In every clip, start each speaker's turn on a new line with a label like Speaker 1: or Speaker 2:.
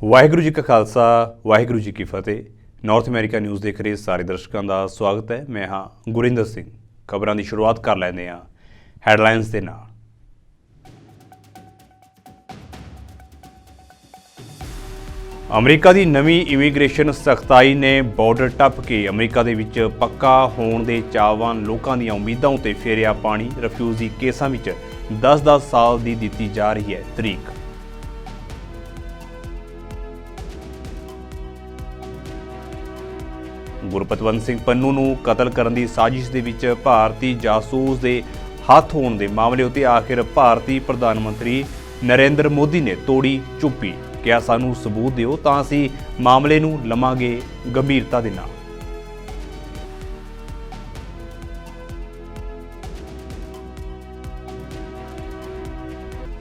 Speaker 1: ਵਾਹਿਗੁਰੂ ਜੀ ਕਾ ਖਾਲਸਾ ਵਾਹਿਗੁਰੂ ਜੀ ਕੀ ਫਤਿਹ। North America news ਦੇਖ ਰਹੇ ਸਾਰੇ ਦਰਸ਼ਕਾਂ ਦਾ ਸਵਾਗਤ ਹੈ। ਮੈਂ ਹਾਂ ਗੁਰਿੰਦਰ ਸਿੰਘ। ਖਬਰਾਂ ਦੀ ਸ਼ੁਰੂਆਤ ਕਰ ਲੈਂਦੇ ਹਾਂ ਹੈਡਲਾਈਨਸ ਦੇ ਨਾਲ। ਅਮਰੀਕਾ ਦੀ ਨਵੀਂ ਇਮੀਗ੍ਰੇਸ਼ਨ ਸਖਤਾਈ ਨੇ ਬਾਰਡਰ ਟੱਪ ਕੇ ਅਮਰੀਕਾ ਦੇ ਵਿੱਚ ਪੱਕਾ ਹੋਣ ਦੇ ਚਾਹਵਾਨ ਲੋਕਾਂ ਦੀਆਂ ਉਮੀਦਾਂ ਉੱਤੇ ਫੇਰਿਆ ਪਾਣੀ। ਰਿਫਿਊਜੀ ਕੇਸਾਂ ਵਿੱਚ 10-10 ਸਾਲ ਦੀ ਦਿੱਤੀ ਜਾ ਰਹੀ ਹੈ ਤਰੀਕ। ਗੁਰਪਤਵੰਤ ਸਿੰਘ ਪੰਨੂ ਨੂੰ ਕਤਲ ਕਰਨ ਦੀ ਸਾਜ਼ਿਸ਼ ਦੇ ਵਿੱਚ ਭਾਰਤੀ ਜਾਸੂਸ ਦੇ ਹੱਥ ਹੋਣ ਦੇ ਮਾਮਲੇ ਉੱਤੇ ਆਖਿਰ ਭਾਰਤੀ ਪ੍ਰਧਾਨ ਮੰਤਰੀ ਨਰਿੰਦਰ ਮੋਦੀ ਨੇ ਤੋੜੀ ਚੁੱਪੀ। ਕਿਹਾ ਸਾਨੂੰ ਸਬੂਤ ਦਿਓ ਤਾਂ ਅਸੀਂ ਮਾਮਲੇ ਨੂੰ ਲਵਾਂਗੇ ਗੰਭੀਰਤਾ ਦੇ ਨਾਲ।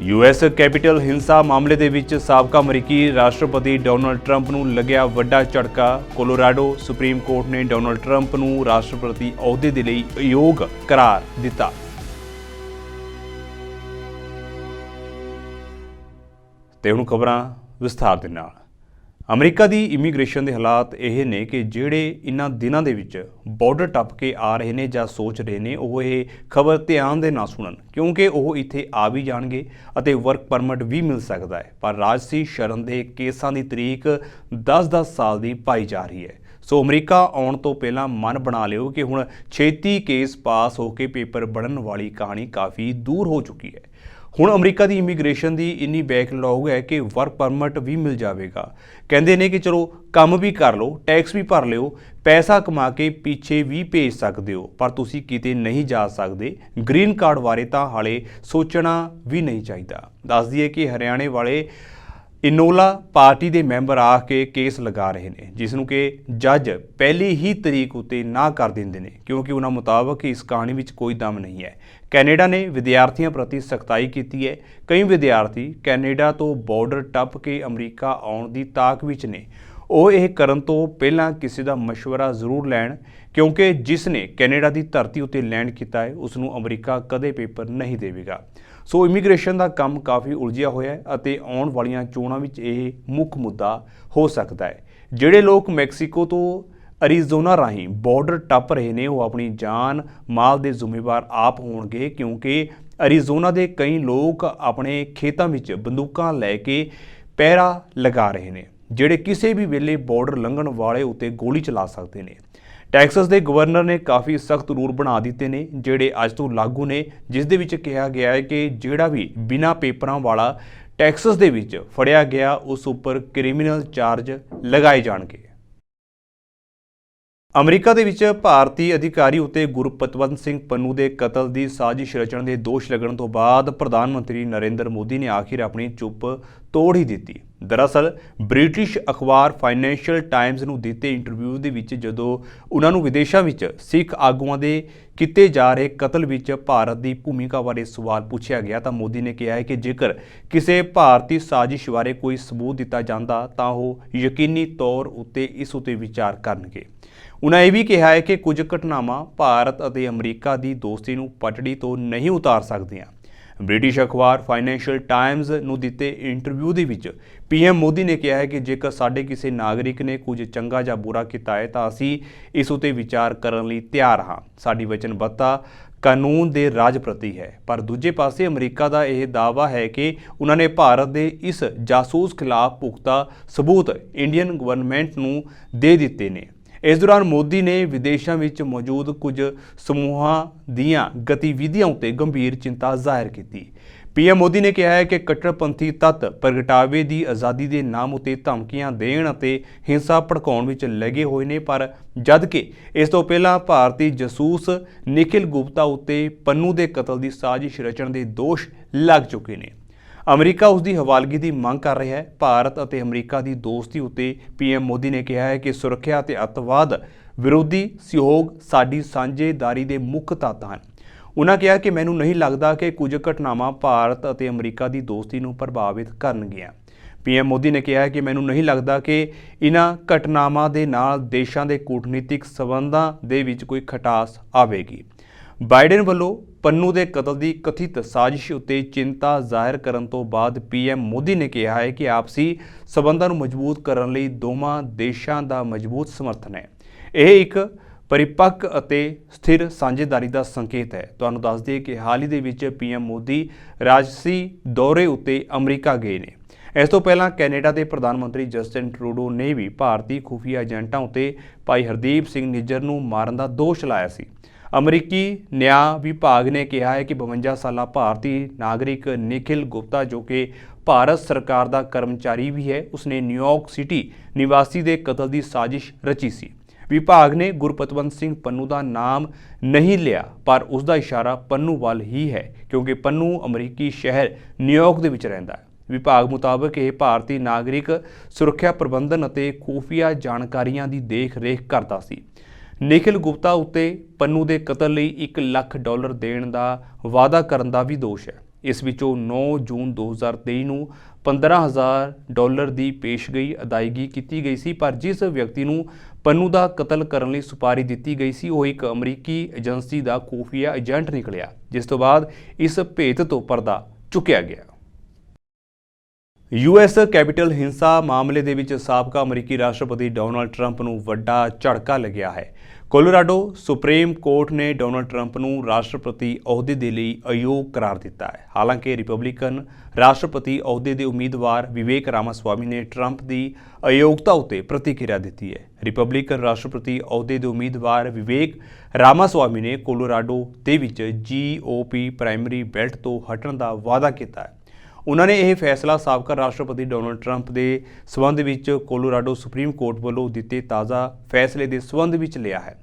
Speaker 1: ਯੂਐਸ ਕੈਪੀਟਲ ਹਿੰਸਾ ਮਾਮਲੇ ਦੇ ਵਿੱਚ ਸਾਬਕਾ ਅਮਰੀਕੀ ਰਾਸ਼ਟਰਪਤੀ ਡੋਨਾਲਡ ਟਰੰਪ ਨੂੰ ਲੱਗਿਆ ਵੱਡਾ ਝਟਕਾ। ਕੋਲੋਰਾਡੋ ਸੁਪਰੀਮ ਕੋਰਟ ਨੇ ਡੋਨਾਲਡ ਟਰੰਪ ਨੂੰ ਰਾਸ਼ਟਰਪਤੀ ਅਹੁਦੇ ਦੇ ਲਈ ਅਯੋਗ ਕਰਾਰ ਦਿੱਤਾ। ਤੇ ਹੁਣ ਖਬਰਾਂ ਵਿਸਥਾਰ ਦੇ ਨਾਲ। ਅਮਰੀਕਾ ਦੀ ਇਮੀਗ੍ਰੇਸ਼ਨ ਦੇ ਹਾਲਾਤ ਇਹ ਨੇ ਕਿ ਜਿਹੜੇ ਇਹਨਾਂ ਦਿਨਾਂ ਦੇ ਵਿੱਚ ਬਾਰਡਰ ਟੱਪ ਕੇ ਆ ਰਹੇ ਨੇ ਜਾਂ ਸੋਚ ਰਹੇ ਨੇ ਉਹ ਇਹ ਖਬਰ ਧਿਆਨ ਦੇ ਨਾਲ ਸੁਣਨ, ਕਿਉਂਕਿ ਉਹ ਇੱਥੇ ਆ ਵੀ ਜਾਣਗੇ ਅਤੇ ਵਰਕ ਪਰਮਿਟ ਵੀ ਮਿਲ ਸਕਦਾ ਹੈ। ਪਰ ਰਾਜਸੀ ਸ਼ਰਨ ਦੇ ਕੇਸਾਂ ਦੀ ਤਰੀਕ 10-10 ਸਾਲ ਦੀ ਪਾਈ ਜਾ ਰਹੀ ਹੈ। ਸੋ ਅਮਰੀਕਾ ਆਉਣ ਤੋਂ ਪਹਿਲਾਂ ਮਨ ਬਣਾ ਲਿਓ ਕਿ ਹੁਣ ਛੇਤੀ ਕੇਸ ਪਾਸ ਹੋ ਕੇ ਪੇਪਰ ਬਣਨ ਵਾਲੀ ਕਹਾਣੀ ਕਾਫੀ ਦੂਰ ਹੋ ਚੁੱਕੀ ਹੈ। ਹੁਣ ਅਮਰੀਕਾ ਦੀ ਇਮੀਗ੍ਰੇਸ਼ਨ ਦੀ ਇੰਨੀ ਬੈਕਲੌਗ ਹੈ ਕਿ ਵਰਕ ਪਰਮਿਟ ਵੀ ਮਿਲ ਜਾਵੇਗਾ। ਕਹਿੰਦੇ ਨੇ ਕਿ ਚਲੋ ਕੰਮ ਵੀ ਕਰ ਲਓ, ਟੈਕਸ ਵੀ ਭਰ ਲਿਓ, ਪੈਸਾ ਕਮਾ ਕੇ ਪਿੱਛੇ ਵੀ ਭੇਜ ਸਕਦੇ ਹੋ, ਪਰ ਤੁਸੀਂ ਕਿਤੇ ਨਹੀਂ ਜਾ ਸਕਦੇ। ਗ੍ਰੀਨ ਕਾਰਡ ਬਾਰੇ ਤਾਂ ਹਾਲੇ ਸੋਚਣਾ ਵੀ ਨਹੀਂ ਚਾਹੀਦਾ। ਦੱਸ ਦਈਏ ਕਿ ਹਰਿਆਣੇ ਵਾਲੇ ਇਨੋਲਾ ਪਾਰਟੀ ਦੇ ਮੈਂਬਰ ਆ ਕੇ ਕੇਸ ਲਗਾ ਰਹੇ ਨੇ, ਜਿਸ ਨੂੰ ਕਿ ਜੱਜ ਪਹਿਲੀ ਹੀ ਤਰੀਕ ਉੱਤੇ ਨਾ ਕਰ ਦਿੰਦੇ ਨੇ, ਕਿਉਂਕਿ ਉਹਨਾਂ ਮੁਤਾਬਕ ਇਸ ਕਹਾਣੀ ਵਿੱਚ ਕੋਈ ਦਮ ਨਹੀਂ ਹੈ। ਕੈਨੇਡਾ ਨੇ ਵਿਦਿਆਰਥੀਆਂ ਪ੍ਰਤੀ ਸਖਤਾਈ ਕੀਤੀ ਹੈ। ਕਈ ਵਿਦਿਆਰਥੀ ਕੈਨੇਡਾ ਤੋਂ ਬਾਰਡਰ ਟੱਪ ਕੇ ਅਮਰੀਕਾ ਆਉਣ ਦੀ ਤਾਕ ਵਿੱਚ ਨੇ। ਉਹ ਇਹ ਕਰਨ ਤੋਂ ਪਹਿਲਾਂ ਕਿਸੇ ਦਾ ਮਸ਼ਵਰਾ ਜ਼ਰੂਰ ਲੈਣ, ਕਿਉਂਕਿ ਜਿਸ ਨੇ ਕੈਨੇਡਾ ਦੀ ਧਰਤੀ ਉੱਤੇ ਲੈਂਡ ਕੀਤਾ ਹੈ ਉਸ ਨੂੰ ਅਮਰੀਕਾ ਕਦੇ ਪੇਪਰ ਨਹੀਂ ਦੇਵੇਗਾ। ਸੋ ਇਮੀਗ੍ਰੇਸ਼ਨ ਦਾ ਕੰਮ ਕਾਫੀ ਉਲਝਿਆ ਹੋਇਆ ਹੈ ਅਤੇ ਆਉਣ ਵਾਲੀਆਂ ਚੋਣਾਂ ਵਿੱਚ ਇਹ ਮੁੱਖ ਮੁੱਦਾ ਹੋ ਸਕਦਾ ਹੈ। ਜਿਹੜੇ ਲੋਕ ਮੈਕਸੀਕੋ ਤੋਂ ਅਰੀਜ਼ੋਨਾ ਰਾਹੀਂ ਬਾਰਡਰ ਟੱਪ ਰਹੇ ਨੇ ਉਹ ਆਪਣੀ ਜਾਨ ਮਾਲ ਦੇ ਜ਼ਿੰਮੇਵਾਰ ਆਪ ਹੋਣਗੇ, ਕਿਉਂਕਿ ਅਰੀਜ਼ੋਨਾ ਦੇ ਕਈ ਲੋਕ ਆਪਣੇ ਖੇਤਾਂ ਵਿੱਚ ਬੰਦੂਕਾਂ ਲੈ ਕੇ ਪਹਿਰਾ ਲਗਾ ਰਹੇ ਨੇ, ਜਿਹੜੇ ਕਿਸੇ ਵੀ ਵੇਲੇ ਬਾਰਡਰ ਲੰਘਣ ਵਾਲੇ ਉੱਤੇ ਗੋਲੀ ਚਲਾ ਸਕਦੇ ਨੇ। ਟੈਕਸਸ ਦੇ ਗਵਰਨਰ ਨੇ ਕਾਫੀ ਸਖਤ ਰੂਲ ਬਣਾ ਦਿੱਤੇ ਨੇ ਜਿਹੜੇ ਅੱਜ ਤੋਂ ਲਾਗੂ ਨੇ, ਜਿਸ ਦੇ ਵਿੱਚ ਕਿਹਾ ਗਿਆ ਹੈ ਕਿ ਜਿਹੜਾ ਵੀ ਬਿਨਾਂ ਪੇਪਰਾਂ ਵਾਲਾ ਟੈਕਸਸ ਦੇ ਵਿੱਚ ਫੜਿਆ ਗਿਆ ਉਸ ਉੱਪਰ ਕ੍ਰਿਮੀਨਲ ਚਾਰਜ ਲਗਾਏ ਜਾਣਗੇ। ਅਮਰੀਕਾ ਦੇ ਵਿੱਚ ਭਾਰਤੀ ਅਧਿਕਾਰੀ ਉੱਤੇ ਗੁਰਪਤਵੰਤ ਸਿੰਘ ਪੰਨੂ ਦੇ ਕਤਲ ਦੀ ਸਾਜ਼ਿਸ਼ ਰਚਣ ਦੇ ਦੋਸ਼ ਲੱਗਣ ਤੋਂ ਬਾਅਦ ਪ੍ਰਧਾਨ ਮੰਤਰੀ ਨਰਿੰਦਰ ਮੋਦੀ ਨੇ ਆਖਿਰ ਆਪਣੀ ਚੁੱਪ ਤੋੜ ਹੀ ਦਿੱਤੀ। ਦਰਅਸਲ ਬ੍ਰਿਟਿਸ਼ ਅਖਬਾਰ ਫਾਈਨੈਂਸ਼ੀਅਲ ਟਾਈਮਜ਼ ਨੂੰ ਦਿੱਤੇ ਇੰਟਰਵਿਊ ਦੇ ਵਿੱਚ ਜਦੋਂ ਉਹਨਾਂ ਨੂੰ ਵਿਦੇਸ਼ਾਂ ਵਿੱਚ ਸਿੱਖ ਆਗੂਆਂ ਦੇ ਕੀਤੇ ਜਾ ਰਹੇ ਕਤਲ ਵਿੱਚ ਭਾਰਤ ਦੀ ਭੂਮਿਕਾ ਬਾਰੇ ਸਵਾਲ ਪੁੱਛਿਆ ਗਿਆ ਤਾਂ ਮੋਦੀ ਨੇ ਕਿਹਾ ਹੈ ਕਿ ਜੇਕਰ ਕਿਸੇ ਭਾਰਤੀ ਸਾਜ਼ਿਸ਼ ਬਾਰੇ ਕੋਈ ਸਬੂਤ ਦਿੱਤਾ ਜਾਂਦਾ ਤਾਂ ਉਹ ਯਕੀਨੀ ਤੌਰ ਉੱਤੇ ਇਸ ਉੱਤੇ ਵਿਚਾਰ ਕਰਨਗੇ। ਉਨ੍ਹਾਂ ਇਹ ਵੀ ਕਿਹਾ ਹੈ ਕਿ ਕੁਝ ਘਟਨਾਵਾਂ ਭਾਰਤ ਅਤੇ ਅਮਰੀਕਾ ਦੀ ਦੋਸਤੀ ਨੂੰ ਪਟੜੀ ਤੋਂ ਨਹੀਂ ਉਤਾਰ ਸਕਦੀਆਂ। ਬ੍ਰਿਟਿਸ਼ ਅਖਬਾਰ ਫਾਈਨੈਂਸ਼ੀਅਲ ਟਾਈਮਜ਼ ਨੂੰ ਦਿੱਤੇ ਇੰਟਰਵਿਊ ਦੇ ਵਿੱਚ ਪੀਐਮ ਮੋਦੀ ਨੇ ਕਿਹਾ ਹੈ ਕਿ ਜੇਕਰ ਸਾਡੇ ਕਿਸੇ ਨਾਗਰਿਕ ਨੇ ਕੁਝ ਚੰਗਾ ਜਾਂ ਬੁਰਾ ਕੀਤਾ ਹੈ ਤਾਂ ਅਸੀਂ ਇਸ ਉੱਤੇ ਵਿਚਾਰ ਕਰਨ ਲਈ ਤਿਆਰ ਹਾਂ। ਸਾਡੀ ਵਚਨਬੱਧਤਾ ਕਾਨੂੰਨ ਦੇ ਰਾਜ ਪ੍ਰਤੀ ਹੈ। ਪਰ ਦੂਜੇ ਪਾਸੇ ਅਮਰੀਕਾ ਦਾ ਇਹ ਦਾਅਵਾ ਹੈ ਕਿ ਉਹਨਾਂ ਨੇ ਭਾਰਤ ਦੇ ਇਸ ਜਾਸੂਸ ਖਿਲਾਫ ਪੁਖਤਾ ਸਬੂਤ ਇੰਡੀਅਨ ਗਵਰਨਮੈਂਟ ਨੂੰ ਦੇ ਦਿੱਤੇ ਨੇ। ਇਸ ਦੌਰਾਨ ਮੋਦੀ ਨੇ ਵਿਦੇਸ਼ਾਂ ਵਿੱਚ ਮੌਜੂਦ ਕੁਝ ਸਮੂਹਾਂ ਦੀਆਂ ਗਤੀਵਿਧੀਆਂ ਉੱਤੇ ਗੰਭੀਰ ਚਿੰਤਾ ਜ਼ਾਹਿਰ ਕੀਤੀ। ਪੀਐਮ ਮੋਦੀ ਨੇ ਕਿਹਾ ਹੈ ਕਿ ਕੱਟੜਪੰਥੀ ਤੱਤ ਪ੍ਰਗਟਾਵੇ ਦੀ ਆਜ਼ਾਦੀ ਦੇ ਨਾਮ ਉੱਤੇ ਧਮਕੀਆਂ ਦੇਣ ਅਤੇ ਹਿੰਸਾ ਭੜਕਾਉਣ ਵਿੱਚ ਲੱਗੇ ਹੋਏ ਨੇ, ਪਰ ਜਦਕਿ ਇਸ ਤੋਂ ਪਹਿਲਾਂ ਭਾਰਤੀ ਜਾਸੂਸ ਨਿਖਿਲ ਗੁਪਤਾ ਉੱਤੇ ਪੰਨੂ ਦੇ ਕਤਲ ਦੀ ਸਾਜ਼ਿਸ਼ ਰਚਣ ਦੇ ਦੋਸ਼ ਲੱਗ ਚੁੱਕੇ ਨੇ। ਅਮਰੀਕਾ ਉਸ ਦੀ ਹਵਾਲਗੀ ਦੀ ਮੰਗ ਕਰ ਰਿਹਾ ਹੈ। ਭਾਰਤ ਅਤੇ ਅਮਰੀਕਾ ਦੀ ਦੋਸਤੀ ਉੱਤੇ ਪੀਐਮ ਮੋਦੀ ਨੇ ਕਿਹਾ ਹੈ ਕਿ ਸੁਰੱਖਿਆ ਅਤੇ ਅੱਤਵਾਦ ਵਿਰੋਧੀ ਸਹਿਯੋਗ ਸਾਡੀ ਸਾਂਝੇਦਾਰੀ ਦੇ ਮੁੱਖ ਤੱਤ ਹਨ। ਉਨ੍ਹਾਂ ਕਿਹਾ ਕਿ ਮੈਨੂੰ ਨਹੀਂ ਲੱਗਦਾ ਕਿ ਕੁਝ ਘਟਨਾਵਾਂ ਭਾਰਤ ਅਤੇ ਅਮਰੀਕਾ ਦੀ ਦੋਸਤੀ ਨੂੰ ਪ੍ਰਭਾਵਿਤ ਕਰਨਗੀਆਂ। ਪੀਐਮ ਮੋਦੀ ਨੇ ਕਿਹਾ ਕਿ ਮੈਨੂੰ ਨਹੀਂ ਲੱਗਦਾ ਕਿ ਇਹਨਾਂ ਘਟਨਾਵਾਂ ਦੇ ਨਾਲ ਦੇਸ਼ਾਂ ਦੇ ਕੂਟਨੀਤਿਕ ਸਬੰਧਾਂ ਦੇ ਵਿੱਚ ਕੋਈ ਖਟਾਸ ਆਵੇਗੀ। ਬਾਈਡਨ ਵੱਲੋਂ ਪੰਨੂ ਦੇ ਕਤਲ ਦੀ ਕਥਿਤ ਸਾਜ਼ਿਸ਼ ਉੱਤੇ ਚਿੰਤਾ ਜ਼ਾਹਿਰ ਕਰਨ ਤੋਂ ਬਾਅਦ ਪੀਐਮ ਮੋਦੀ ਨੇ ਕਿਹਾ ਹੈ ਕਿ ਆਪਸੀ ਸਬੰਧਾਂ ਨੂੰ ਮਜ਼ਬੂਤ ਕਰਨ ਲਈ ਦੋਵਾਂ ਦੇਸ਼ਾਂ ਦਾ ਮਜ਼ਬੂਤ ਸਮਰਥਨ ਹੈ। ਇਹ ਇੱਕ ਪਰਿਪੱਕ ਅਤੇ ਸਥਿਰ ਸਾਂਝੇਦਾਰੀ ਦਾ ਸੰਕੇਤ ਹੈ। ਤੁਹਾਨੂੰ ਦੱਸ ਦਈਏ ਕਿ ਹਾਲ ਹੀ ਦੇ ਵਿੱਚ ਪੀਐਮ ਮੋਦੀ ਰਾਜਸੀ ਦੌਰੇ ਉੱਤੇ ਅਮਰੀਕਾ ਗਏ ਨੇ। ਇਸ ਤੋਂ ਪਹਿਲਾਂ ਕੈਨੇਡਾ ਦੇ ਪ੍ਰਧਾਨ ਮੰਤਰੀ ਜਸਟਿਨ ਟਰੂਡੋ ਨੇ ਵੀ ਭਾਰਤੀ ਖੁਫੀਆ ਏਜੰਟਾਂ ਉੱਤੇ ਭਾਈ ਹਰਦੀਪ ਸਿੰਘ ਨਿੱਜਰ ਨੂੰ ਮਾਰਨ ਦਾ ਦੋਸ਼ ਲਾਇਆ ਸੀ। ਅਮਰੀਕੀ ਨਿਆਂ ਵਿਭਾਗ ਨੇ ਕਿਹਾ ਹੈ ਕਿ 52 ਸਾਲਾ ਭਾਰਤੀ ਨਾਗਰਿਕ ਨਿਖਿਲ ਗੁਪਤਾ, ਜੋ ਕਿ ਭਾਰਤ ਸਰਕਾਰ ਦਾ ਕਰਮਚਾਰੀ ਵੀ ਹੈ, ਉਸਨੇ ਨਿਊਯਾਰਕ ਸਿਟੀ ਨਿਵਾਸੀ ਦੇ ਕਤਲ ਦੀ ਸਾਜ਼ਿਸ਼ ਰਚੀ ਸੀ। ਵਿਭਾਗ ਨੇ ਗੁਰਪਤਵੰਤ ਸਿੰਘ ਪੰਨੂ ਦਾ ਨਾਮ ਨਹੀਂ ਲਿਆ, ਪਰ ਉਸ ਦਾ ਇਸ਼ਾਰਾ ਪੰਨੂ ਵੱਲ ਹੀ ਹੈ ਕਿਉਂਕਿ ਪੰਨੂ ਅਮਰੀਕੀ ਸ਼ਹਿਰ ਨਿਊਯਾਰਕ ਦੇ ਵਿੱਚ ਰਹਿੰਦਾ ਹੈ। ਵਿਭਾਗ ਮੁਤਾਬਕ ਇਹ ਭਾਰਤੀ ਨਾਗਰਿਕ ਸੁਰੱਖਿਆ ਪ੍ਰਬੰਧਨ ਅਤੇ ਖੂਫੀਆ ਜਾਣਕਾਰੀਆਂ ਦੀ ਦੇਖ-ਰੇਖ ਕਰਦਾ ਸੀ। ਨਿਖਿਲ ਗੁਪਤਾ ਉੱਤੇ ਪੰਨੂ ਦੇ ਕਤਲ ਲਈ $1 ਲੱਖ ਦੇਣ ਦਾ ਵਾਅਦਾ ਕਰਨ ਦਾ ਵੀ ਦੋਸ਼ ਹੈ। ਇਸ ਵਿੱਚੋਂ 9 ਜੂਨ 2023 ਨੂੰ $15,000 ਦੀ ਪੇਸ਼ਗਈ ਅਦਾਇਗੀ ਕੀਤੀ ਗਈ ਸੀ, ਪਰ ਜਿਸ ਵਿਅਕਤੀ ਨੂੰ ਪੰਨੂ ਦਾ ਕਤਲ ਕਰਨ ਲਈ ਸੁਪਾਰੀ ਦਿੱਤੀ ਗਈ ਸੀ ਉਹ ਇੱਕ ਅਮਰੀਕੀ ਏਜੰਸੀ ਦਾ ਖੂਫੀਆ ਏਜੰਟ ਨਿਕਲਿਆ, ਜਿਸ ਤੋਂ ਬਾਅਦ ਇਸ ਭੇਤ ਤੋਂ ਪਰਦਾ ਚੁੱਕਿਆ ਗਿਆ। ਯੂਐਸ ਕੈਪੀਟਲ ਹਿੰਸਾ ਮਾਮਲੇ ਦੇ ਵਿੱਚ ਸਾਬਕਾ ਅਮਰੀਕੀ ਰਾਸ਼ਟਰਪਤੀ ਡੋਨਾਲਡ ਟਰੰਪ ਨੂੰ ਵੱਡਾ ਝਟਕਾ ਲੱਗਿਆ ਹੈ। ਕੋਲੋਰਾਡੋ ਸੁਪਰੀਮ ਕੋਰਟ ਨੇ ਡੋਨਾਲਡ ਟਰੰਪ ਨੂੰ ਰਾਸ਼ਟਰਪਤੀ ਅਹੁਦੇ ਦੇ ਲਈ ਅਯੋਗ ਕਰਾਰ ਦਿੱਤਾ ਹੈ। ਹਾਲਾਂਕਿ ਰਿਪਬਲਿਕਨ ਰਾਸ਼ਟਰਪਤੀ ਅਹੁਦੇ ਦੇ ਉਮੀਦਵਾਰ ਵਿਵੇਕ ਰਾਮਾਸਵਾਮੀ ਨੇ ਟਰੰਪ ਦੀ ਅਯੋਗਤਾ ਉੱਤੇ ਪ੍ਰਤੀਕਿਰਿਆ ਦਿੱਤੀ ਹੈ। ਰਿਪਬਲਿਕਨ ਰਾਸ਼ਟਰਪਤੀ ਅਹੁਦੇ ਦੇ ਉਮੀਦਵਾਰ ਵਿਵੇਕ ਰਾਮਾਸਵਾਮੀ ਨੇ ਕੋਲੋਰਾਡੋ ਦੇ ਵਿੱਚ GOP ਪ੍ਰਾਇਮਰੀ ਬੈਲਟ ਤੋਂ ਹਟਣ ਦਾ ਵਾਅਦਾ ਕੀਤਾ ਹੈ। ਉਹਨਾਂ ਨੇ ਇਹ ਫੈਸਲਾ ਸਾਬਕਾ ਰਾਸ਼ਟਰਪਤੀ ਡੋਨਾਲਡ ਟਰੰਪ ਦੇ ਸਬੰਧ ਵਿੱਚ ਕੋਲੋਰਾਡੋ ਸੁਪਰੀਮ ਕੋਰਟ ਵੱਲੋਂ ਦਿੱਤੇ ਤਾਜ਼ਾ ਫੈਸਲੇ ਦੇ ਸਬੰਧ ਵਿੱਚ ਲਿਆ ਹੈ।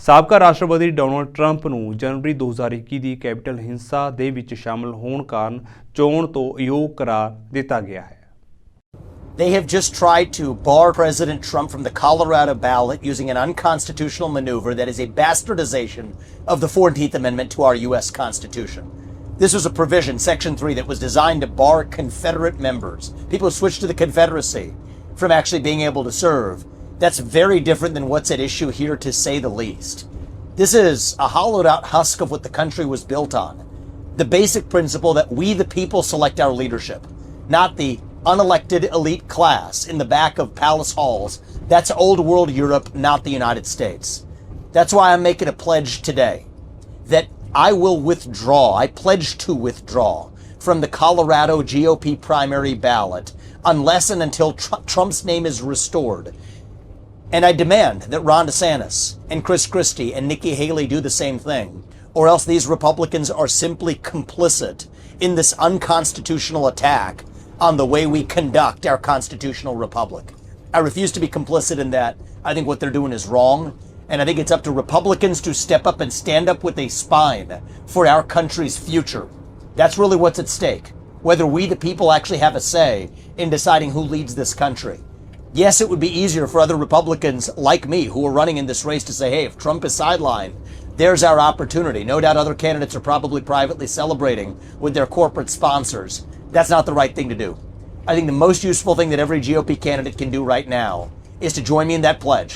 Speaker 1: ਸਾਬਕਾ ਰਾਸ਼ਟਰਪਤੀ ਡੋਨਾਲਡ ਟਰੰਪ ਨੂੰ ਜਨਵਰੀ 2021 ਦੀ ਕੈਪੀਟਲ ਹਿੰਸਾ ਦੇ ਵਿੱਚ ਸ਼ਾਮਲ ਹੋਣ ਕਾਰਨ ਚੋਣ ਤੋਂ ਅਯੋਗ ਕਰਾਰ ਦਿੱਤਾ ਗਿਆ ਹੈ।
Speaker 2: They have just tried to bar President Trump from the Colorado ballot using an unconstitutional maneuver that is a bastardization of the 14th Amendment to our U.S. Constitution. This was a provision, Section 3, that was designed to bar Confederate members, people who switched to the Confederacy, from actually being able to serve. That's very different than what's at issue here, to say the least. This is a hollowed out husk of what the country was built on. The basic principle that we the people select our leadership, not the unelected elite class in the back of palace halls. That's old world Europe, not the United States. That's why I'm making a pledge today that I will withdraw, I pledge to withdraw from the Colorado GOP primary ballot unless and until Trump's name is restored. And I demand that Ron DeSantis and Chris Christie and Nikki Haley do the same thing, or else these Republicans are simply complicit in this unconstitutional attack on the way we conduct our constitutional republic. I refuse to be complicit in that. I think what they're doing is wrong. And I think it's up to Republicans to step up and stand up with a spine for our country's future. That's really what's at stake, whether we the people actually have a say in deciding who leads this country. Yes, it would be easier for other Republicans like me who are running in this race to say, hey, if Trump is sidelined, there's our opportunity. No doubt other candidates are probably privately celebrating with their corporate sponsors. That's not the right thing to do. I think the most useful thing that every GOP candidate can do right now is to join me in that pledge.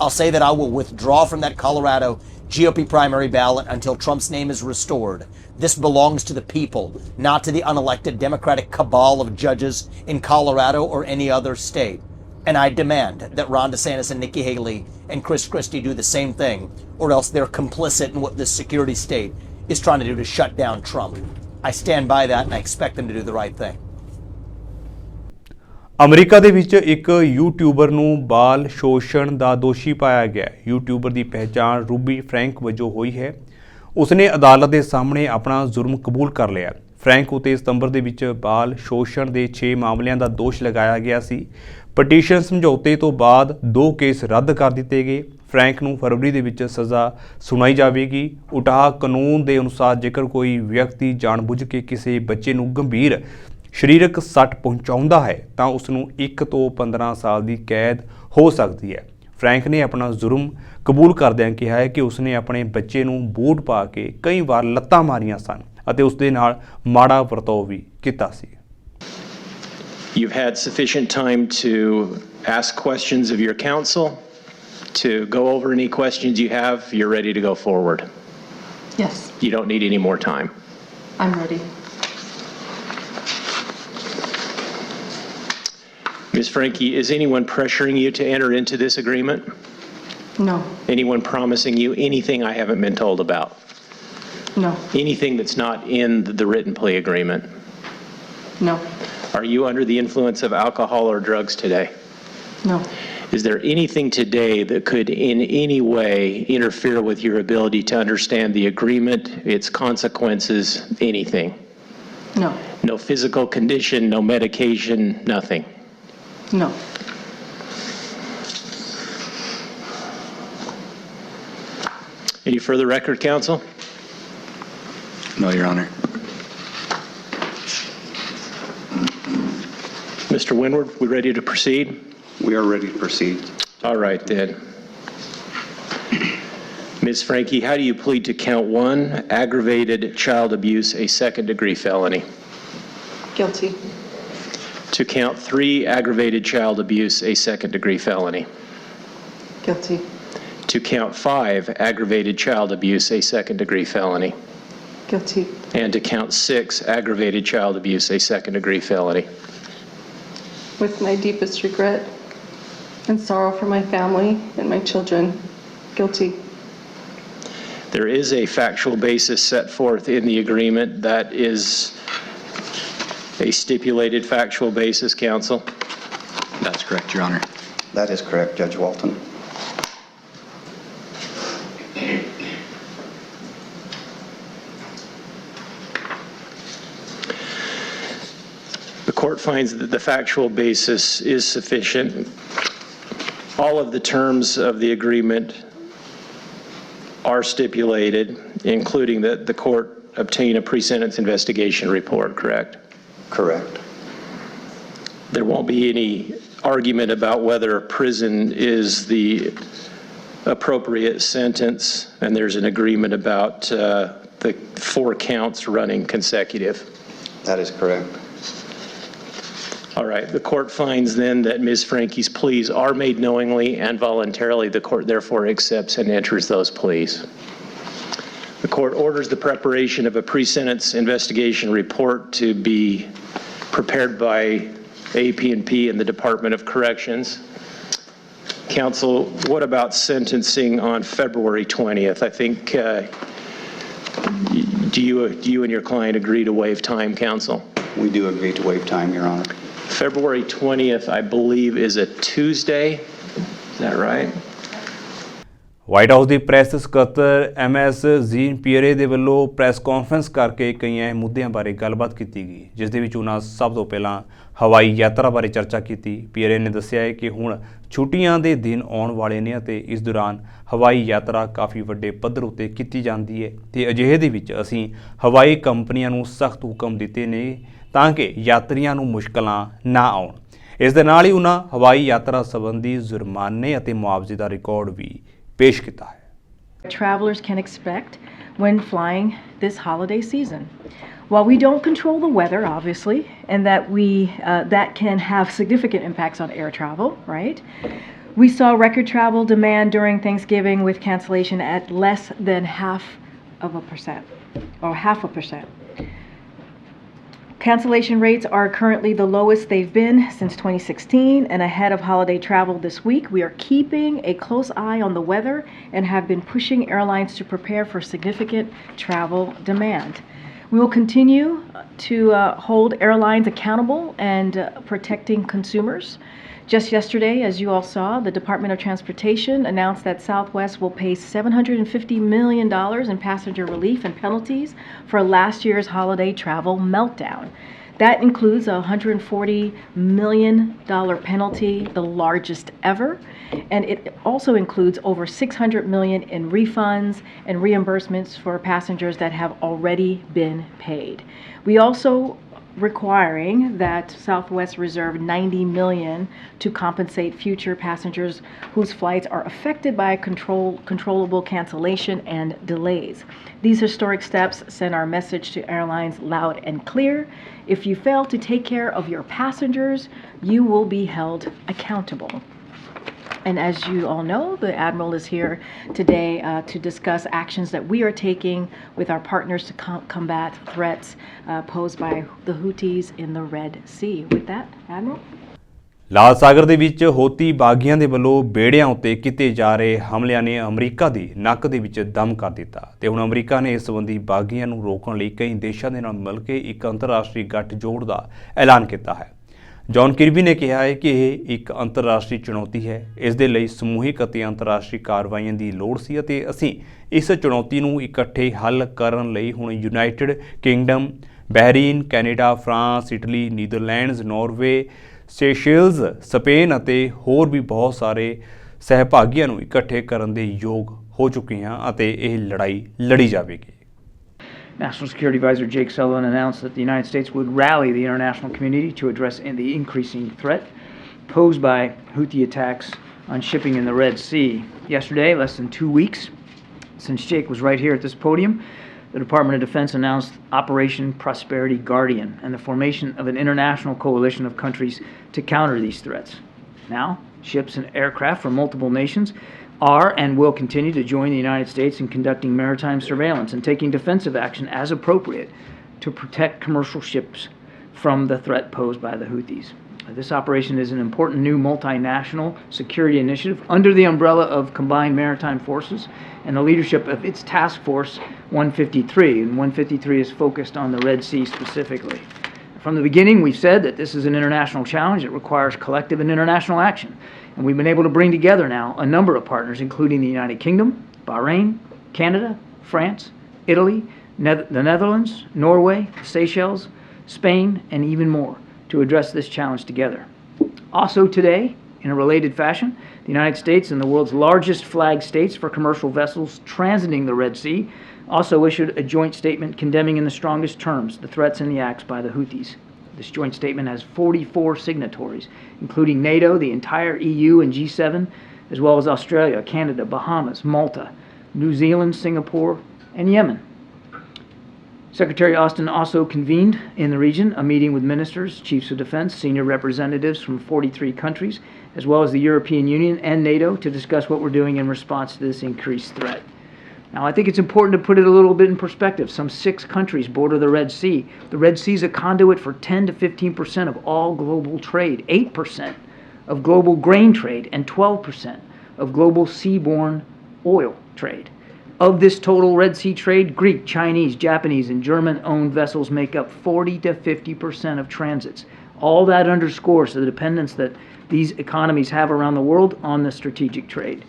Speaker 2: I'll say that I will withdraw from that Colorado GOP primary ballot until Trump's name is restored. This belongs to the people, not to the unelected Democratic cabal of judges in Colorado or any other state. And I demand that Ron DeSantis and Nikki Haley and Chris Christie do the same thing, or else they're complicit in what this security state is trying to do to shut down Trump. I stand by that and I expect them to do the right thing.
Speaker 1: America ਦੇ ਵਿੱਚ ਇੱਕ YouTuber ਨੂੰ ਬਾਲ ਸ਼ੋਸ਼ਣ ਦਾ ਦੋਸ਼ੀ ਪਾਇਆ ਗਿਆ। YouTuber ਦੀ ਪਹਿਚਾਣ Ruby Frank ਵਜੋਂ ਹੋਈ ਹੈ। ਉਸਨੇ ਅਦਾਲਤ ਦੇ ਸਾਹਮਣੇ ਆਪਣਾ ਜੁਰਮ ਕਬੂਲ ਕਰ ਲਿਆ। ਫਰੈਂਕ ਉਤੇ ਸਤੰਬਰ ਦੇ ਵਿੱਚ ਬਾਲ ਸ਼ੋਸ਼ਣ ਦੇ 6 ਮਾਮਲਿਆਂ ਦਾ ਦੋਸ਼ ਲਗਾਇਆ ਗਿਆ ਸੀ। ਪਟੀਸ਼ਨ ਸਮਝੌਤੇ ਤੋਂ ਬਾਅਦ 2 ਕੇਸ ਰੱਦ ਕਰ ਦਿੱਤੇ ਗਏ। ਫਰੈਂਕ ਨੂੰ ਫਰਵਰੀ ਦੇ ਵਿੱਚ ਸਜ਼ਾ ਸੁਣਾਈ ਜਾਵੇਗੀ। ਉਟਾਹ ਕਾਨੂੰਨ ਦੇ ਅਨੁਸਾਰ ਜੇਕਰ ਕੋਈ ਵਿਅਕਤੀ ਜਾਣਬੁੱਝ ਕੇ ਕਿਸੇ ਬੱਚੇ ਨੂੰ ਗੰਭੀਰ ਸਰੀਰਕ ਸੱਟ ਪਹੁੰਚਾਉਂਦਾ ਹੈ ਤਾਂ ਉਸ ਨੂੰ 1 ਤੋਂ 15 ਸਾਲ ਦੀ ਕੈਦ ਹੋ ਸਕਦੀ ਹੈ। ਫਰੈਂਕ ਨੇ ਆਪਣਾ ਜੁਰਮ ਕਬੂਲ ਕਰਦਿਆਂ ਕਿਹਾ ਹੈ ਕਿ ਉਸਨੇ ਆਪਣੇ ਬੱਚੇ ਨੂੰ ਬੂਟ ਪਾ ਕੇ ਕਈ ਵਾਰ ਲੱਤਾਂ ਮਾਰੀਆਂ ਸਨ ਅਤੇ ਉਸ ਦੇ ਨਾਲ ਮਾੜਾ ਵਰਤਾਓ ਵੀ ਕੀਤਾ ਸੀ।
Speaker 3: You've had sufficient time to ask questions of your counsel, to go over any questions you have. You're ready to go forward.
Speaker 4: Yes,
Speaker 3: You don't need any more time.
Speaker 4: I'm ready.
Speaker 3: Ms. Frankie, is anyone pressuring you to enter into this agreement?
Speaker 4: No,
Speaker 3: Anyone promising you anything I haven't been told about?
Speaker 4: no,
Speaker 3: Anything that's not in the written plea agreement?
Speaker 4: no,
Speaker 3: Are you under the influence of alcohol or drugs today?
Speaker 4: no,
Speaker 3: Is there anything today that could in any way interfere with your ability to understand the agreement, its consequences, anything?
Speaker 4: no,
Speaker 3: No physical condition, no medication, nothing?
Speaker 4: no.
Speaker 3: Any further record, counsel?
Speaker 5: No, Your Honor.
Speaker 3: Mr. Windward, we ready to proceed?
Speaker 5: We are ready to proceed.
Speaker 3: All right, then. Ms. Frankie, how do you plead to count 1, aggravated child abuse, a second-degree felony?
Speaker 4: Guilty.
Speaker 3: To count 3, aggravated child abuse, a second-degree felony?
Speaker 4: Guilty.
Speaker 3: To count 5, aggravated child abuse, a second-degree felony?
Speaker 4: Guilty.
Speaker 3: And to count 6, aggravated child abuse, a second-degree felony?
Speaker 4: With my deepest regret and sorrow for my family and my children, guilty.
Speaker 3: There is a factual basis set forth in the agreement that is a stipulated factual basis, counsel?
Speaker 5: That's correct, Your Honor. That is correct, Judge Walton.
Speaker 3: The court finds that the factual basis is sufficient. All of the terms of the agreement are stipulated, including that the court obtain a pre-sentence investigation report, correct?
Speaker 5: Correct.
Speaker 3: There won't be any argument about whether prison is the appropriate sentence, and there's an agreement about the 4 counts running consecutive.
Speaker 5: That is correct.
Speaker 3: All right, the court finds then that Ms. Frankie's pleas are made knowingly and voluntarily. The court therefore accepts and enters those pleas. The court orders the preparation of a pre-sentence investigation report to be prepared by AP&P and the Department of Corrections. Counsel, what about sentencing on February 20th? I think, do you and your client agree to waive time, counsel?
Speaker 5: We do agree to waive time, Your Honor.
Speaker 3: February 20th, I believe, is a Tuesday. Is that right?
Speaker 1: White house the press ਸਕੱਤਰ MS ਜ਼ੀਨ Pierre ਦੇ ਵੱਲੋਂ press conference ਕਰਕੇ ਕਈ ਅਹਿਮ ਮੁੱਦਿਆਂ ਬਾਰੇ ਗੱਲਬਾਤ ਕੀਤੀ ਗਈ, ਜਿਸ ਦੇ ਵਿੱਚ ਉਹਨਾਂ ਸਭ ਤੋਂ ਪਹਿਲਾਂ ਹਵਾਈ ਯਾਤਰਾ ਬਾਰੇ ਚਰਚਾ ਕੀਤੀ। ਪੀਅਰੇ ਨੇ ਦੱਸਿਆ ਹੈ ਕਿ ਹੁਣ ਛੁੱਟੀਆਂ ਦੇ ਦਿਨ ਆਉਣ ਵਾਲੇ ਨੇ ਅਤੇ ਇਸ ਦੌਰਾਨ ਹਵਾਈ ਯਾਤਰਾ ਕਾਫੀ ਵੱਡੇ ਪੱਧਰ ਉੱਤੇ ਕੀਤੀ ਜਾਂਦੀ ਹੈ ਤੇ ਅਜਿਹੇ ਦੇ ਵਿੱਚ ਅਸੀਂ ਹਵਾਈ ਕੰਪਨੀਆਂ ਨੂੰ ਸਖਤ ਹੁਕਮ ਦਿੱਤੇ ਨੇ ਤਾਂ ਕਿ ਯਾਤਰੀਆਂ ਨੂੰ ਮੁਸ਼ਕਲਾਂ ਨਾ ਆਉਣ। ਇਸ ਦੇ ਨਾਲ ਹੀ ਉਹਨਾਂ ਹਵਾਈ ਯਾਤਰਾ ਸੰਬੰਧੀ ਜੁਰਮਾਨੇ ਅਤੇ ਮੁਆਵਜ਼ੇ ਦਾ ਰਿਕਾਰਡ ਵੀ ਪੇਸ਼ ਕੀਤਾ ਹੈ।
Speaker 6: Travelers can expect when flying this holiday season. While we don't control the weather, obviously, and that can have significant impacts on air travel, right? We saw record travel demand during Thanksgiving with cancellation at less than 0.5%. Cancellation rates are currently the lowest they've been since 2016, and ahead of holiday travel this week, we are keeping a close eye on the weather and have been pushing airlines to prepare for significant travel demand. We will continue to hold airlines accountable and protecting consumers. Just yesterday, as you all saw, the Department of Transportation announced that Southwest will pay $750 million in passenger relief and penalties for last year's holiday travel meltdown. That includes a $140 million penalty, the largest ever, and it also includes over $600 million in refunds and reimbursements for passengers that have already been paid. We also requiring that Southwest reserve $90 million to compensate future passengers whose flights are affected by controllable cancellation and delays. These historic steps send our message to airlines loud and clear. If you fail to take care of your passengers, you will be held accountable. And as you all know, the Admiral is here today to discuss actions that we are taking with our partners to combat threats posed by the Houthis in the Red Sea. With that, Admiral?
Speaker 1: ਲਾਲ ਸਾਗਰ ਦੇ ਵਿੱਚ ਹੌਤੀ ਬਾਗੀਆਂ ਦੇ ਵੱਲੋਂ ਬੇੜਿਆਂ ਉੱਤੇ ਕੀਤੇ ਜਾ ਰਹੇ ਹਮਲਿਆਂ ਨੇ ਅਮਰੀਕਾ ਦੀ ਨੱਕ ਦੇ ਵਿੱਚ ਦਮ ਕਰ ਦਿੱਤਾ ਤੇ ਹੁਣ ਅਮਰੀਕਾ ਨੇ ਇਸ ਸੰਬੰਧੀ ਬਾਗੀਆਂ ਨੂੰ ਰੋਕਣ ਲਈ ਕਈ ਦੇਸ਼ਾਂ ਦੇ ਨਾਲ ਮਿਲ ਕੇ ਇੱਕ ਅੰਤਰਰਾਸ਼ਟਰੀ ਗੱਠਜੋੜ ਦਾ ਐਲਾਨ ਕੀਤਾ ਹੈ। ਜੌਨ ਕਿਰਬੀ ਨੇ ਕਿਹਾ ਹੈ ਕਿ ਇਹ ਇੱਕ ਅੰਤਰਰਾਸ਼ਟਰੀ ਚੁਣੌਤੀ ਹੈ। ਇਸ ਦੇ ਲਈ ਸਮੂਹਿਕ ਅਤੇ ਅੰਤਰਰਾਸ਼ਟਰੀ ਕਾਰਵਾਈਆਂ ਦੀ ਲੋੜ ਸੀ ਅਤੇ ਅਸੀਂ ਇਸ ਚੁਣੌਤੀ ਨੂੰ ਇਕੱਠੇ ਹੱਲ ਕਰਨ ਲਈ ਹੁਣ United Kingdom, Bahrain, Canada, France, Italy, Netherlands, Norway, Seychelles, Spain ਅਤੇ ਹੋਰ ਵੀ ਬਹੁਤ ਸਾਰੇ ਸਹਿਭਾਗੀਆਂ ਨੂੰ ਇਕੱਠੇ ਕਰਨ ਦੇ ਯੋਗ ਹੋ ਚੁੱਕੇ ਹਾਂ ਅਤੇ ਇਹ ਲੜਾਈ ਲੜੀ ਜਾਵੇਗੀ।
Speaker 7: National Security Advisor Jake Sullivan announced that the United States would rally the international community to address the increasing threat posed by Houthi attacks on shipping in the Red Sea. Yesterday, less than 2 weeks since Jake was right here at this podium, the Department of Defense announced Operation Prosperity Guardian and the formation of an international coalition of countries to counter these threats. Now, ships and aircraft from multiple nations are and will continue to join the United States in conducting maritime surveillance and taking defensive action as appropriate to protect commercial ships from the threat posed by the Houthis. This operation is an important new multinational security initiative under the umbrella of Combined Maritime Forces and the leadership of its Task Force 153. And 153 is focused on the Red Sea specifically. From the beginning, we've said that this is an international challenge. It requires collective and international action. And we've been able to bring together now a number of partners, including the United Kingdom, Bahrain, Canada, France, Italy, the Netherlands, Norway, Seychelles, Spain, and even more, to address this challenge together. Also today, in a related fashion, the United States and the world's largest flag states for commercial vessels transiting the Red Sea also issued a joint statement condemning in the strongest terms the threats and the acts by the Houthis. This joint statement has 44 signatories, including NATO, the entire EU and G7, as well as Australia, Canada, Bahamas, Malta, New Zealand, Singapore, and Yemen. Secretary Austin also convened in the region a meeting with ministers, chiefs of defense, senior representatives from 43 countries, as well as the European Union and NATO to discuss what we're doing in response to this increased threat. Now, I think it's important to put it a little bit in perspective. Some 6 countries border the Red Sea. The Red Sea is a conduit for 10 to 15% of all global trade, 8% of global grain trade, and 12% of global seaborne oil trade. Of this total Red Sea trade, Greek, Chinese, Japanese, and German-owned vessels make up 40 to 50% of transits. All that underscores the dependence that these economies have around the world on the strategic trade.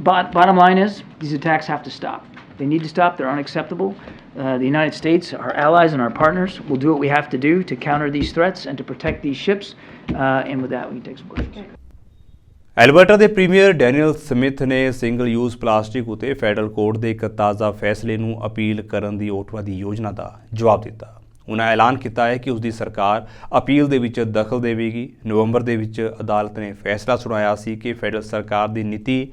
Speaker 7: Bottom line is, these attacks have to stop. They need to stop. They're unacceptable. The United States, our allies and our partners, will do what we have to do to counter these threats and to protect these ships. And with that, we can take some questions.
Speaker 1: Alberta ਦੇ premier Daniel Smith ਨੇ single use plastic ਉਤੇ federal court ਦੇ ਇੱਕ ਤਾਜ਼ਾ ਫੈਸਲੇ ਨੂੰ appeal ਕਰਨ ਦੀ ਓਟਵਾਦੀ ਯੋਜਨਾ ਦਾ ਜਵਾਬ ਦਿੱਤਾ। ਉਹਨਾਂ ਐਲਾਨ ਕੀਤਾ ਹੈ ਕਿ ਉਸ ਦੀ ਸਰਕਾਰ ਅਪੀਲ ਦੇ ਵਿੱਚ ਦਖਲ ਦੇਵੇਗੀ। ਨਵੰਬਰ ਦੇ ਵਿੱਚ ਅਦਾਲਤ ਨੇ ਫੈਸਲਾ ਸੁਣਾਇਆ ਸੀ ਕਿ ਫੈਡਰਲ ਸਰਕਾਰ ਦੀ ਨੀਤੀ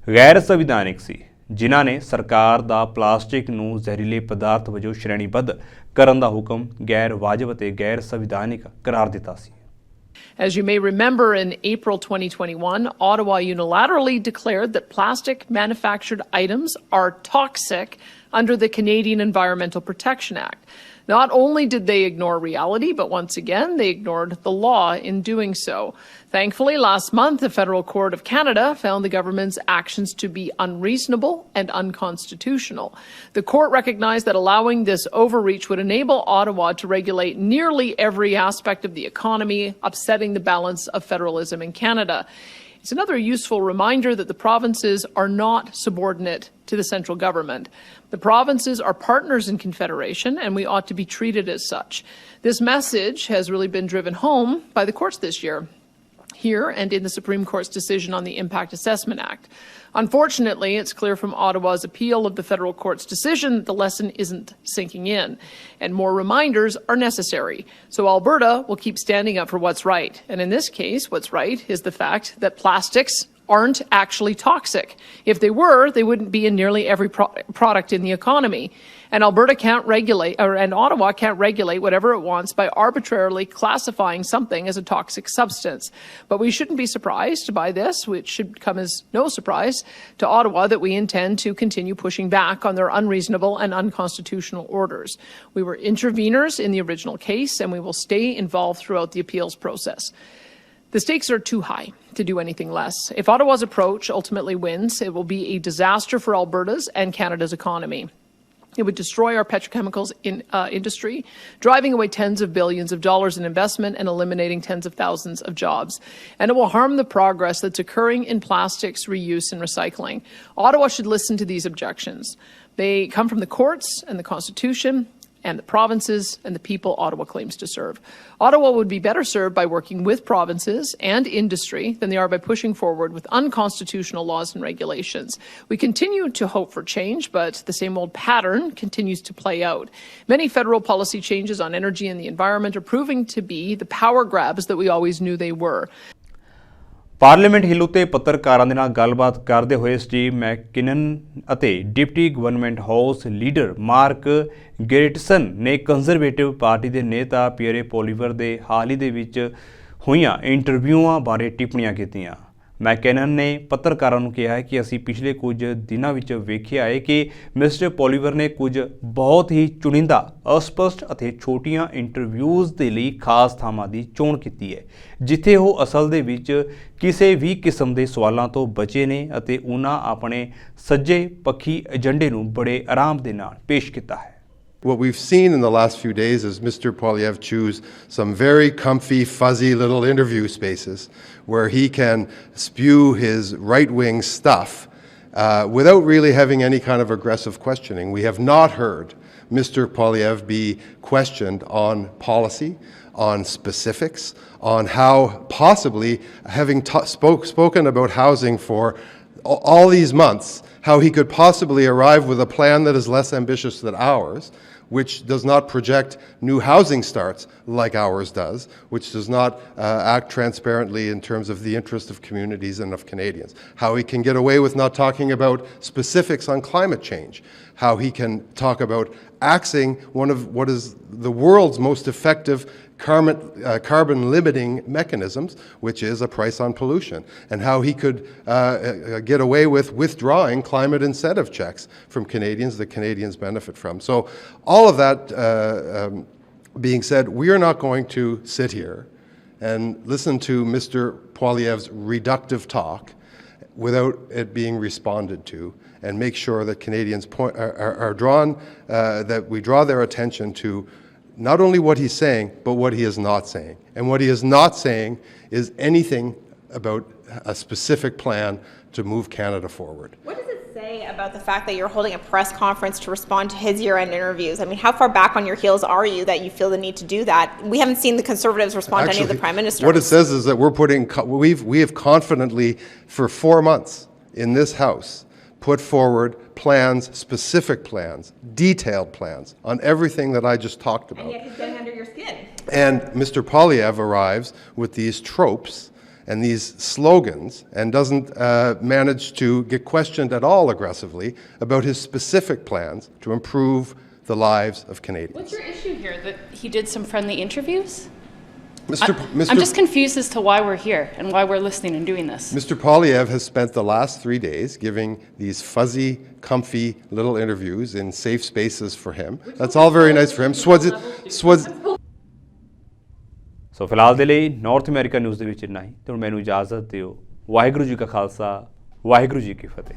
Speaker 1: ਗੈਰ ਸੰਵਿਧਾਨਿਕ ਸੀ, ਜਿਨ੍ਹਾਂ ਨੇ ਸਰਕਾਰ ਦਾ ਪਲਾਸਟਿਕ ਨੂੰ ਜ਼ਹਿਰੀਲੇ ਪਦਾਰਥ ਵਜੋਂ ਸ਼੍ਰੇਣੀਬੱਧ ਕਰਨ ਦਾ ਹੁਕਮ ਗੈਰ ਵਾਜਬ ਅਤੇ ਗੈਰ ਸੰਵਿਧਾਨਿਕ ਕਰਾਰ ਦਿੱਤਾ ਸੀ।
Speaker 8: As you may remember, in April 2021, Ottawa unilaterally declared that plastic manufactured items are toxic under the Canadian Environmental Protection Act. Not only did they ignore reality, but once again, they ignored the law in doing so. Thankfully, last month, the Federal Court of Canada found the government's actions to be unreasonable and unconstitutional. The court recognized that allowing this overreach would enable Ottawa to regulate nearly every aspect of the economy, upsetting the balance of federalism in Canada. It's another useful reminder that the provinces are not subordinate to the central government. The provinces are partners in Confederation, and we ought to be treated as such. This message has really been driven home by the courts this year, here and in the Supreme Court's decision on the Impact Assessment Act. Unfortunately, it's clear from Ottawa's appeal of the federal court's decision that the lesson isn't sinking in, and more reminders are necessary. So Alberta will keep standing up for what's right. And in this case, what's right is the fact that plastics aren't actually toxic. If they were, they wouldn't be in nearly every product in the economy. And Alberta can't regulate, and Ottawa can't regulate whatever it wants by arbitrarily classifying something as a toxic substance. But we shouldn't be surprised by this, which should come as no surprise to Ottawa, that we intend to continue pushing back on their unreasonable and unconstitutional orders. We were interveners in the original case, and we will stay involved throughout the appeals process. The stakes are too high to do anything less. If Ottawa's approach ultimately wins, it will be a disaster for Alberta's and Canada's economy. It would destroy our petrochemicals industry, driving away tens of billions of dollars in investment and eliminating tens of thousands of jobs. And it will harm the progress that's occurring in plastics reuse and recycling. Ottawa should listen to these objections. They come from the courts and the Constitution and the provinces and the people Ottawa claims to serve. Ottawa would be better served by working with provinces and industry than they are by pushing forward with unconstitutional laws and regulations. We continue to hope for change, but the same old pattern continues to play out. Many federal policy changes on energy and the environment are proving to be the power grabs that we always knew they were.
Speaker 1: Parliament Hill ਉੱਤੇ ਪੱਤਰਕਾਰਾਂ ਦੇ ਨਾਲ ਗੱਲਬਾਤ ਕਰਦੇ ਹੋਏ Steve McKinnon ਅਤੇ deputy government house leader Mark Gerretsen ਨੇ Conservative party ਦੇ ਨੇਤਾ ਪੀਅਰੇ ਪੋਲੀਵਰ ਦੇ ਹਾਲ ਹੀ ਦੇ ਵਿੱਚ ਹੋਈਆਂ ਇੰਟਰਵਿਊਆਂ ਬਾਰੇ ਟਿੱਪਣੀਆਂ ਕੀਤੀਆਂ। ਮੈਕਕਿਨਨ ਨੇ ਪੱਤਰਕਾਰਾਂ ਨੂੰ ਕਿਹਾ ਕਿ ਅਸੀਂ ਪਿਛਲੇ ਕੁਝ ਦਿਨਾਂ ਵਿੱਚ ਵੇਖਿਆ ਹੈ ਕਿ ਮਿਸਟਰ ਪੋਲੀਵਰ ਨੇ ਕੁਝ ਬਹੁਤ ਹੀ ਚੁਣਿੰਦਾ, ਅਸਪਸ਼ਟ ਅਤੇ ਛੋਟੀਆਂ ਇੰਟਰਵਿਊਜ਼ ਦੇ ਲਈ ਖਾਸ ਥਾਵਾਂ ਦੀ ਚੋਣ ਕੀਤੀ ਹੈ, ਜਿੱਥੇ ਉਹ ਅਸਲ ਦੇ ਵਿੱਚ ਕਿਸੇ ਵੀ ਕਿਸਮ ਦੇ ਸਵਾਲਾਂ ਤੋਂ ਬਚੇ ਨੇ ਅਤੇ ਉਹਨਾਂ ਆਪਣੇ ਸੱਜੇ ਪੱਖੀ ਏਜੰਡੇ ਨੂੰ ਬੜੇ ਆਰਾਮ ਦੇ ਨਾਲ ਪੇਸ਼ ਕੀਤਾ ਹੈ।
Speaker 9: What we've seen in the last few days is Mr. Poilievre choose some very comfy, fuzzy little interview spaces where he can spew his right-wing stuff without really having any kind of aggressive questioning. We have not heard Mr. Poilievre be questioned on policy, on specifics, on how possibly having spoken about housing for all these months, how he could possibly arrive with a plan that is less ambitious than ours, which does not project new housing starts like ours does, which does not act transparently in terms of the interest of communities and of Canadians. How he can get away with not talking about specifics on climate change. How he can talk about axing one of what is the world's most effective carbon limiting mechanisms, which is a price on pollution, and how he could get away with withdrawing climate incentive checks from Canadians that Canadians benefit from. So all of that being said, we are not going to sit here and listen to Mr. Poilievre's reductive talk without it being responded to, and make sure that Canadians are drawn, that we draw their attention to not only what he's saying, but what he is not saying. And what he is not saying is anything about a specific plan to move Canada forward.
Speaker 10: What does it say about the fact that you're holding a press conference to respond to his year-end interviews? I mean, how far back on your heels are you that you feel the need to do that? We haven't seen the Conservatives respond to any of the Prime Ministers.
Speaker 9: What it says is that we have confidently, for 4 months in this House, put forward plans, specific plans, detailed plans on everything that I just talked about.
Speaker 10: And yet he's getting under your skin.
Speaker 9: And Mr. Poilievre arrives with these tropes and these slogans and doesn't manage to get questioned at all aggressively about his specific plans to improve the lives of Canadians.
Speaker 11: What's your issue here? That he did some friendly interviews?
Speaker 9: I'm
Speaker 11: just confused as to why we're here and why we're listening and doing this.
Speaker 9: Mr. Poilievre has spent the last 3 days giving these fuzzy, comfy little interviews in safe spaces for him. That's all very nice for him.
Speaker 1: ਸੋ ਫਿਲਹਾਲ ਦੇ ਲਈ north America news ਦੇ ਵਿੱਚ ਇੰਨਾ ਹੀ। ਤੇ ਹੁਣ ਮੈਨੂੰ ਇਜਾਜ਼ਤ ਦਿਓ। ਵਾਹਿਗੁਰੂ ਜੀ ਕਾ ਖਾਲਸਾ, ਵਾਹਿਗੁਰੂ ਜੀ ਕੀ ਫਤਿਹ।